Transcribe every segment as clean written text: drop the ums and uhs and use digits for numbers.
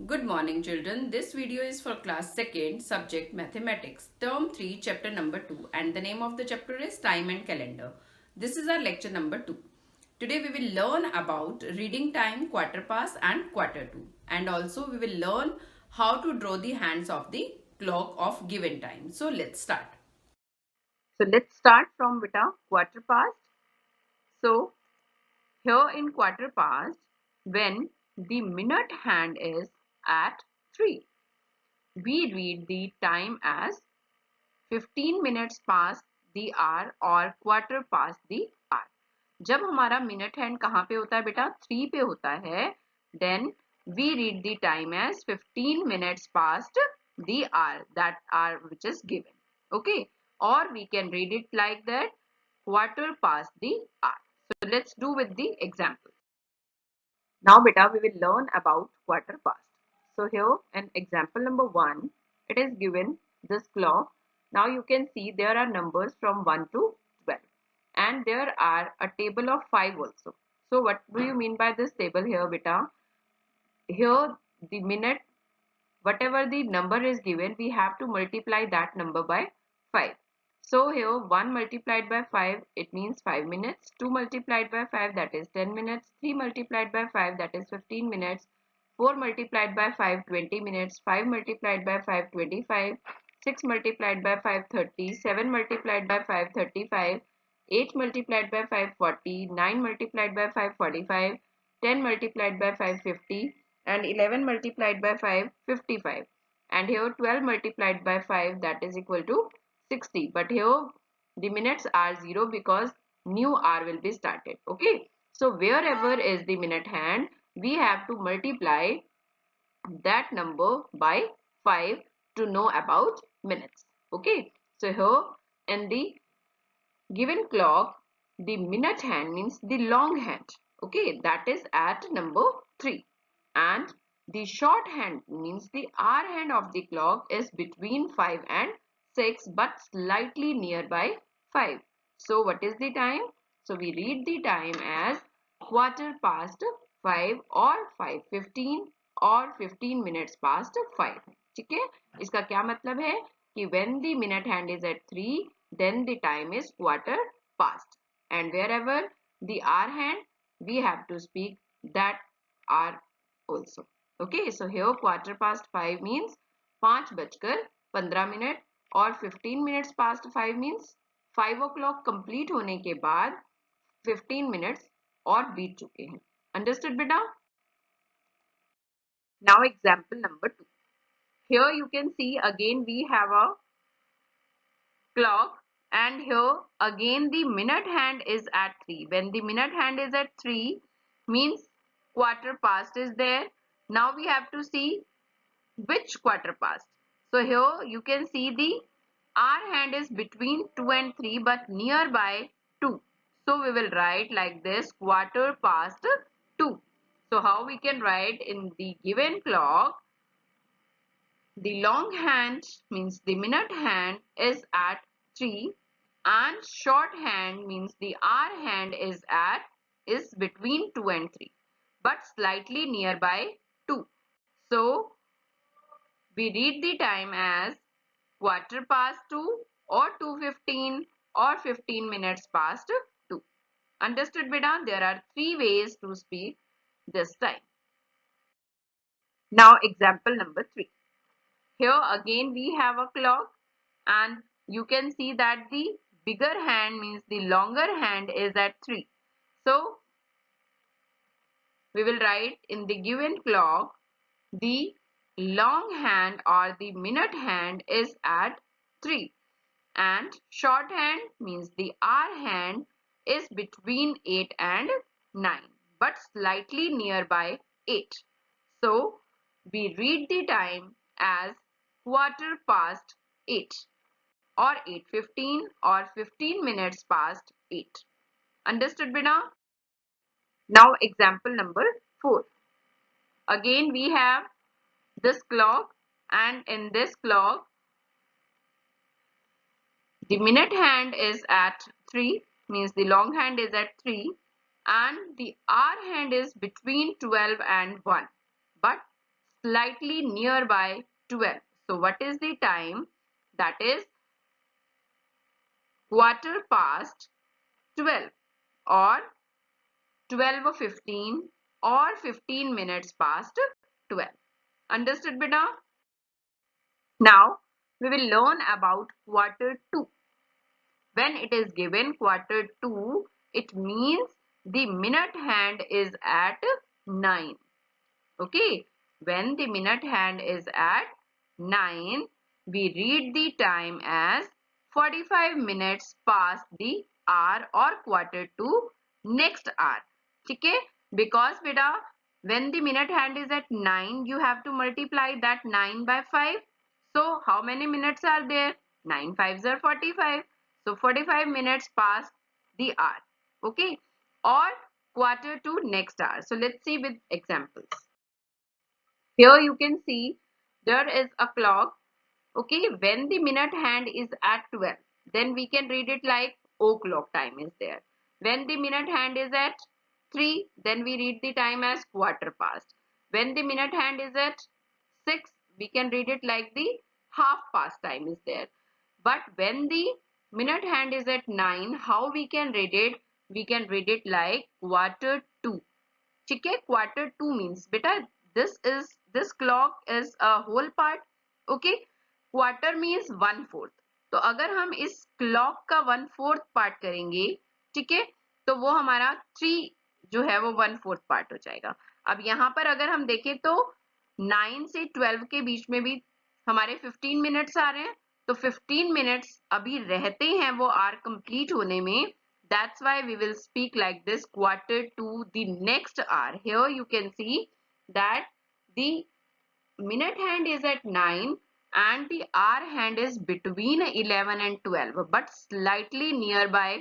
Good morning children. This video is for class 2nd subject mathematics term 3 chapter number 2 and the name of the chapter is time and calendar. This is our lecture number 2. Today we will learn about reading time, quarter past and quarter to, and also we will learn how to draw the hands of the clock of given time. So let's start. So let's start from beta quarter past. So here in quarter past, when the minute hand is at 3, we read the time as 15 minutes past the hour or quarter past the hour. जब हमारा minute hand कहाँ पे होता है बेटा 3 पे होता है, then we read the time as 15 minutes past the hour, that hour which is given. Okay, or we can read it like that, quarter past the hour. So let's do with the example. Now beta we will learn about quarter past. So here in example number 1, it is given this clock. Now you can see there are numbers from 1 to 12 and there are a table of 5 also. So what do you mean by this table here beta? Here the minute, whatever the number is given, we have to multiply that number by 5. So here 1 multiplied by 5, it means 5 minutes. 2 multiplied by 5, that is 10 minutes. 3 multiplied by 5, that is 15 minutes. 4 multiplied by 5, 20 minutes. 5 multiplied by 5, 25. 6 multiplied by 5, 30. 7 multiplied by 5, 35. 8 multiplied by 5, 40. 9 multiplied by 5, 45. 10 multiplied by 5, 50. And 11 multiplied by 5, 55. And here 12 multiplied by 5, that is equal to 60. But here the minutes are 0 because new hour will be started. Okay. So wherever is the minute hand, we have to multiply that number by 5 to know about minutes. Okay. So here in the given clock, the minute hand means the long hand. Okay. That is at number 3. And the short hand means the hour hand of the clock is between 5 and 6 but slightly nearby 5. So what is the time? So we read the time as quarter past 5 or 5:15 or 15 minutes past 5. ठीक है, इसका क्या मतलब है कि when the minute hand is at 3, then the time is quarter past, and wherever the hour hand, we have to speak that hour also. Okay, so here quarter past 5 means 5:15 और 15 minutes past 5 means 5 o'clock complete होने के बाद 15 minutes और बीत चुके हैं. Understood बेटा? Now example number 2. Here you can see again we have a clock and here again the minute hand is at 3. When the minute hand is at 3 means quarter past is there. Now we have to see which quarter past. So here you can see the hour hand is between 2 and 3 but nearby 2. So we will write like this, quarter past 2. So how we can write in the given clock, the long hand means the minute hand is at 3 and short hand means the hour hand is between 2 and 3 but slightly nearby 2. So we read the time as quarter past 2 or 2:15 or 15 minutes past 2. Understood beta? There are 3 ways to speak this time. Now example number 3. Here again we have a clock and you can see that the bigger hand means the longer hand is at 3. So we will write in the given clock, the long hand or the minute hand is at 3 and short hand means the hour hand is between 8 and 9 but slightly nearby 8. So we read the time as quarter past 8 or 8:15 or 15 minutes past 8. Understood beta? Now example number 4. Again we have this clock and in this clock the minute hand is at 3 means the long hand is at 3 and the hour hand is between 12 and 1 but slightly nearby 12. So what is the time? That is quarter past 12 or 12:15 or 15 minutes past 12. Understood, beta? Now we will learn about quarter 2. When it is given quarter 2, it means the minute hand is at 9. Okay, when the minute hand is at 9, we read the time as 45 minutes past the hour or quarter to next hour. Okay, because beta, when the minute hand is at 9, you have to multiply that 9 by 5. So how many minutes are there? 9 5s are 45. So 45 minutes past the hour. Okay, or quarter to next hour. So let's see with examples. Here you can see there is a clock. Okay, when the minute hand is at 12, then we can read it like o'clock time is there. When the minute hand is at 3, then we read the time as quarter past. When the minute hand is at 6, we can read it like the half past time is there. But when the minute hand is at 9, how we can read it? We can read it like quarter to. ठीक है, quarter 2 means बेटा this clock is a whole part. Okay, quarter means 1/4. तो अगर हम इस clock का 1/4 part करेंगे, ठीक है, तो वो हमारा 3 जो है वो 1/4 part हो जाएगा. अब यहाँ पर अगर हम देखें तो 9 से 12 के बीच में भी हमारे 15 मिनट्स आ रहे हैं, तो 15 मिनट्स अभी रहते हैं वो आर कंप्लीट होने में. That's why we will speak like this, quarter to the next hour. Here you can see that the minute hand is at 9 and the hour hand is between 11 and 12 but slightly nearby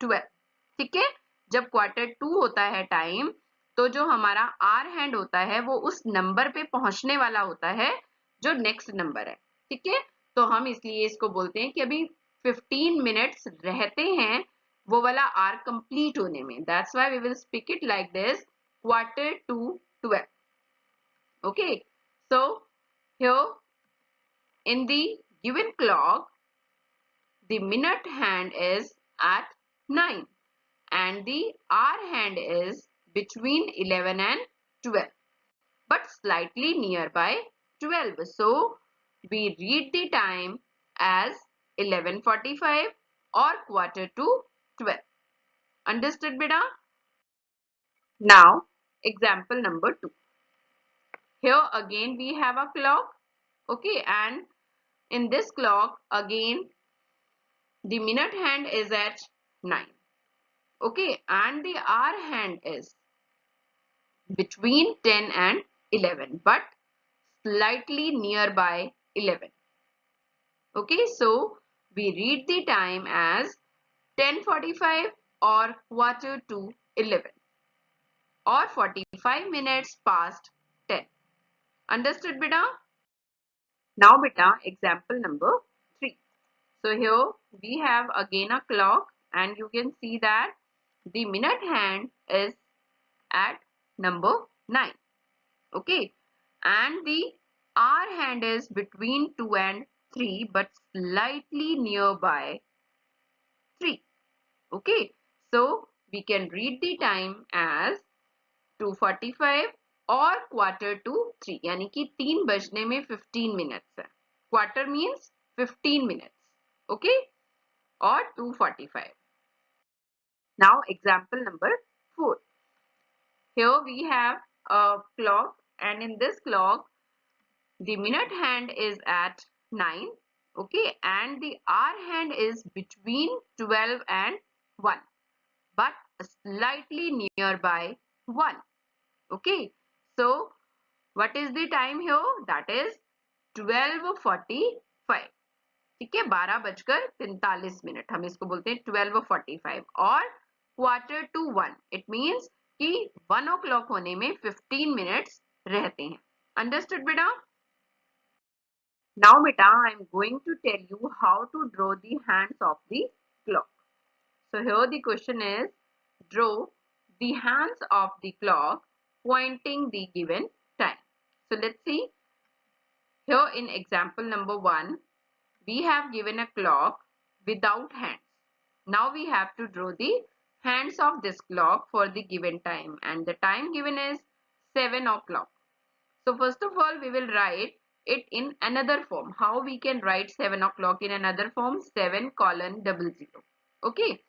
12. ठीक है, जब quarter 2 होता है time, तो जो हमारा hour hand होता है वो उस नंबर पे पहुंचने वाला होता है जो नेक्स्ट नंबर है. ठीक है, तो हम इसलिए इसको बोलते हैं कि अभी 15 मिनट्स रहते हैं वो वाला आर कंप्लीट होने में. That's why we will speak it like this, quarter to 12. Okay, so here in the given clock the minute hand is at 9 and the hour hand is between 11 and 12 but slightly nearby 12. So we read the time as 11:45 or quarter to 12. Understood, beta? Now example number 2. Here again we have a clock. Okay, and in this clock again the minute hand is at 9. Okay, and the hour hand is between 10 and 11 but slightly nearby 11. Okay, so we read the time as 10:45 or quarter to 11 or 45 minutes past 10. Understood, beta? Now beta, example number 3. So here we have again a clock and you can see that the minute hand is at number 9. Okay, and the hour hand is between 2 and 3 but slightly nearby 3. Okay, so we can read the time as 2:45 और quarter to 3, यानी कि 3 बजने में 15 minutes है. Quarter means 15 minutes. Okay, or 2:45. Now example number 4. Here we have a clock and in this clock the minute hand is at 9. Okay, and the hour hand is between 12 and 1 but slightly nearby 1. Okay, so what is the time here? That is 12:45. ठीक है, 12:43 हम इसको बोलते हैं 12:45 और quarter to 1. It means कि 1 o'clock होने में 15 minutes रहते हैं. Understood, beta? Now beta, I am going to tell you how to draw the hands of the clock. So here the question is, draw the hands of the clock pointing the given time. So let's see. Here in example number 1, we have given a clock without hands. Now we have to draw the hands of this clock for the given time, and the time given is 7 o'clock. So first of all, we will write it in another form. How we can write 7 o'clock in another form? 7:00. Okay.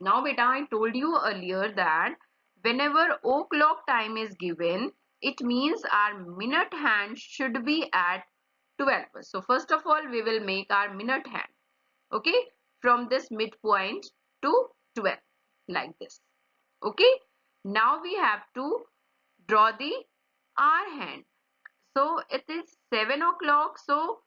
Now beta, I told you earlier that whenever o'clock time is given, it means our minute hand should be at 12. So first of all, we will make our minute hand. Okay. From this midpoint to 12, like this. Okay. Now we have to draw the hour hand. So it is 7 o'clock. So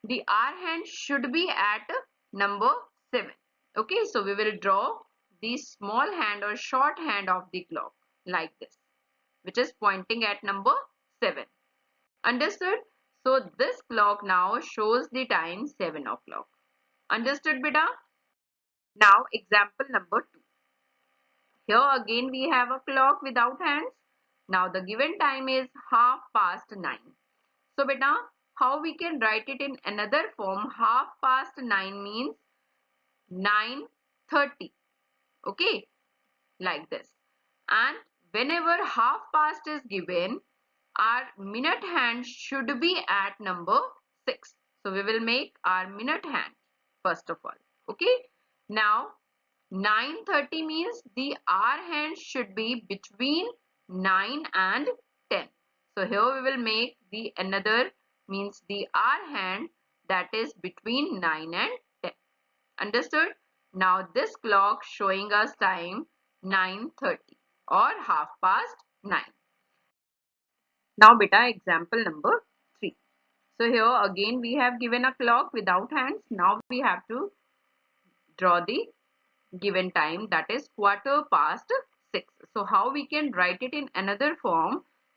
the hour hand should be at number 7. Okay, so we will draw the small hand or short hand of the clock like this, which is pointing at number 7. Understood? So this clock now shows the time 7 o'clock. Understood, beta? Now example number 2. Here again we have a clock without hands. Now the given time is 9:30. So beta, how we can write it in another form? 9:30 means 9:30. Okay, like this. And whenever half past is given, our minute hand should be at number 6. So we will make our minute hand first of all. Okay. Now 9:30 means the hour hand should be between 9 and 10. So here we will make the another means the hour hand that is between 9 and 10. Understood? Now this clock showing us time 9:30 or 9:30. Now beta, example number 3. So here again we have given a clock without hands. Now we have to draw the given time, that is 6:15. So how we can write it in another form?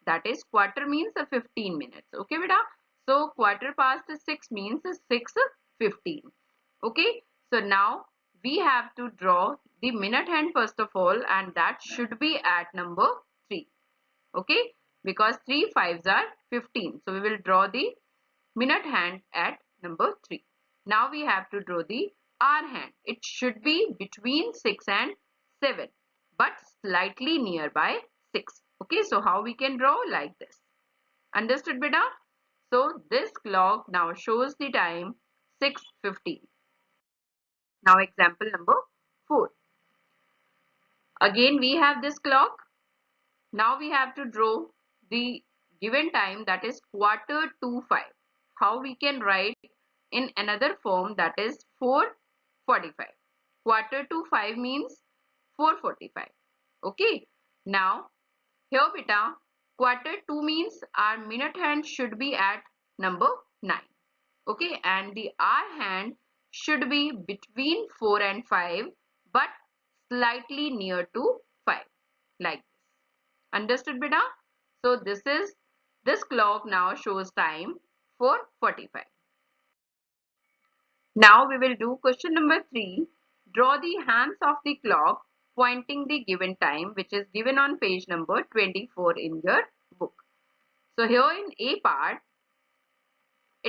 That is quarter means 15 minutes. Okay beta. So 6:15 means 6:15. Okay. So now we have to draw the minute hand first of all, and that should be at number 3. Okay. Because 3 5s are 15. So we will draw the minute hand at number 3. Now we have to draw the hour hand. It should be between 6 and 7, but slightly nearby 6. Okay, so how we can draw? Like this. Understood beta? So this clock now shows the time 6:15. Now example number 4. Again we have this clock. Now we have to draw the given time, that is 4:45. How we can write in another form, that is 4:45. 4:45 means 4:45. Okay. Now here beta, 4:02 means our minute hand should be at number 9. Okay. And the hour hand should be between 4 and 5, but slightly near to 5, like this. Understood beta? So this clock now shows time 4:45. Now we will do question number 3. Draw the hands of the clock pointing the given time, which is given on page number 24 in your book. So here in A part,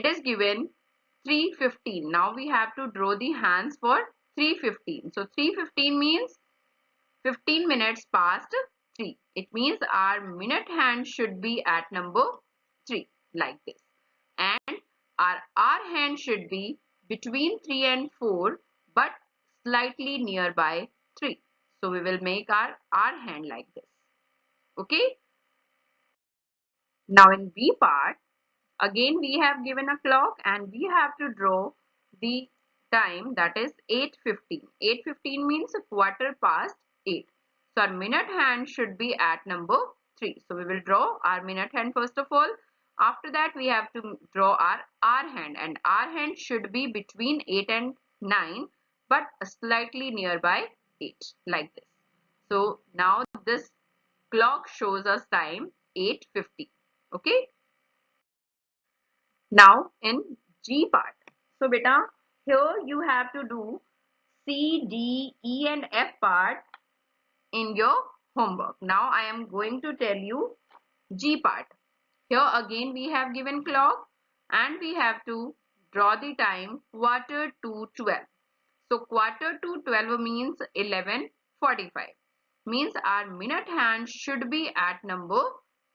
it is given 3:15. Now we have to draw the hands for 3:15. So 3:15 means 15 minutes past 3. It means our minute hand should be at number 3, like this. And our hour hand should be between 3 and 4, but slightly nearby 3. So we will make our hour hand like this. Okay. Now in B part, again we have given a clock and we have to draw the time, that is 8:15. 8:15 means a quarter past 8. So our minute hand should be at number 3. So we will draw our minute hand first of all. After that we have to draw our hour hand, and hour hand should be between 8 and 9, but slightly nearby 8, like this. So now this clock shows us time 8:50. Okay. Now in G part. So beta, here you have to do C, D, E and F part in your homework. Now I am going to tell you G part. Here again we have given clock and we have to draw the time quarter to 12. So quarter to 12 means 11:45. Means our minute hand should be at number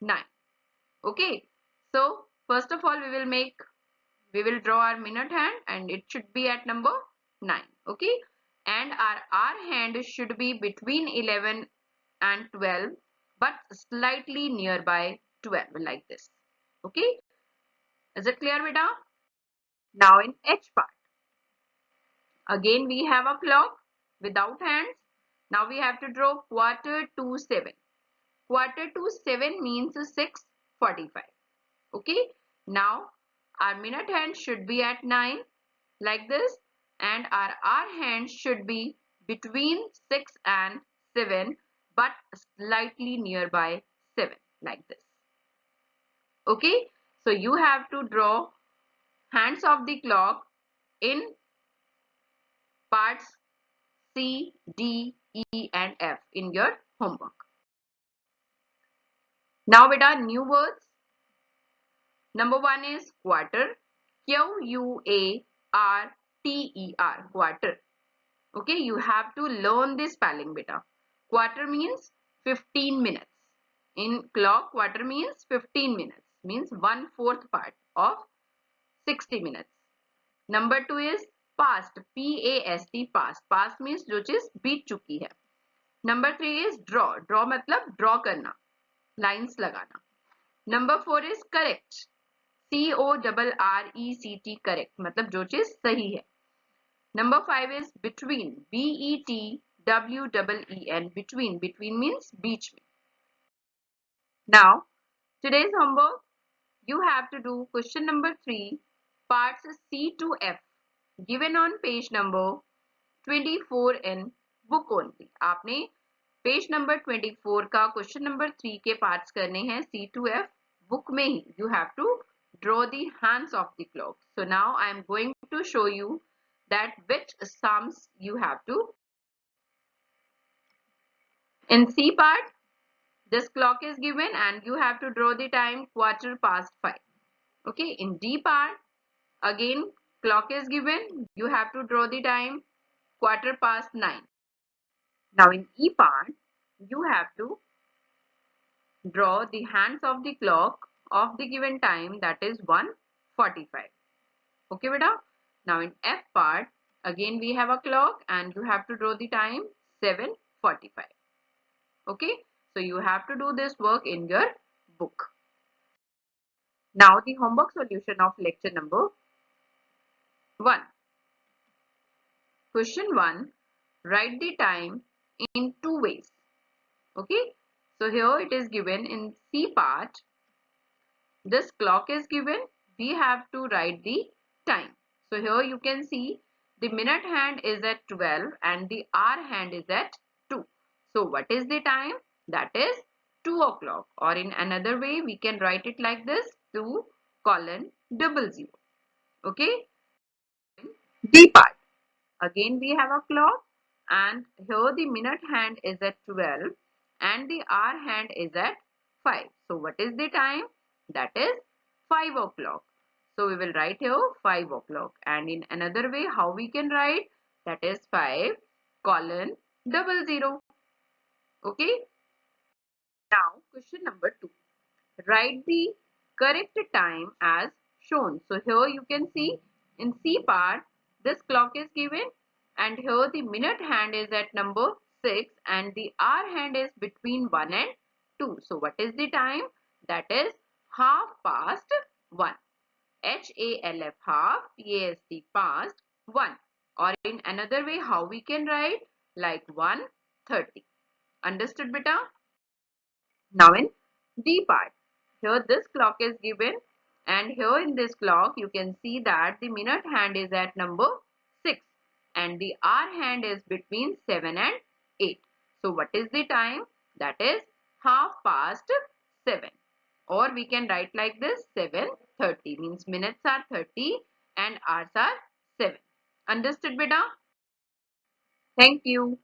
9. Okay. So first of all we will draw our minute hand and it should be at number 9. Okay. And our hour hand should be between 11 and 12 but slightly nearby 12 like this. Okay. Is it clear, beta? Now in H part. Again we have a clock without hands. Now we have to draw quarter to 7. Quarter to 7 means 6:45. Okay. Now our minute hand should be at 9 like this and our hour hand should be between 6 and 7 but slightly nearby 7 like this. Okay. So you have to draw hands of the clock in parts C, D, E and F in your homework. Now beta, new words. Number 1 is quarter. Q-U-A-R-T-E-R. Quarter. Okay, you have to learn this spelling beta. Quarter means 15 minutes. In clock, quarter means 15 minutes. Means 1/4 part of 60 minutes. Number 2 is past. P-A-S-T. Past. Past means जो चीज बीत चुकी है. Number 3 is draw. Draw मतलब draw करना, lines लगाना. Number 4 is correct. C-O-R-R-E-C-T. correct मतलब जो चीज सही है. Number 5 is between. B-E-T-W-E-E-N. Between. Between means बीच में. Now today's homework, you have to do question number 3, parts C to F, given on page number 24 in book only. आपने page number 24 का question number 3 के parts करने हैं C to F book में ही. You have to draw the hands of the clock. So now I am going to show you that which sums you have to. In C part, this clock is given and you have to draw the time 5:15. Okay. In D part, again clock is given. You have to draw the time 9:15. Now in E part, you have to draw the hands of the clock of the given time, that is 1:45. Okay beta. Now in F part, again we have a clock and you have to draw the time 7:45. Okay. So you have to do this work in your book. Now the homework solution of lecture number 1. Question 1. Write the time in 2 ways. Okay. So here it is given in C part. This clock is given. We have to write the time. So here you can see the minute hand is at 12 and the hour hand is at 2. So what is the time? That is 2 o'clock, or in another way we can write it like this, 2:00. Okay. D part. Again we have a clock and here the minute hand is at 12 and the hour hand is at 5. So what is the time? That is 5 o'clock. So we will write here 5 o'clock, and in another way how we can write, that is 5:00. Okay. Now question number 2. Write the correct time as shown. So here you can see in C part, this clock is given and here the minute hand is at number 6 and the hour hand is between 1 and 2. So what is the time? That is 1:30. H-A-L-F, half, P-A-S-T, past 1. Or in another way how we can write, like 1:30. Understood beta? Now in D part, here this clock is given and here in this clock you can see that the minute hand is at number 6 and the hour hand is between 7 and 8. So what is the time? That is 7:30. Or we can write like this, 7:30 means minutes are 30 and hours are 7. Understood beta? Thank you.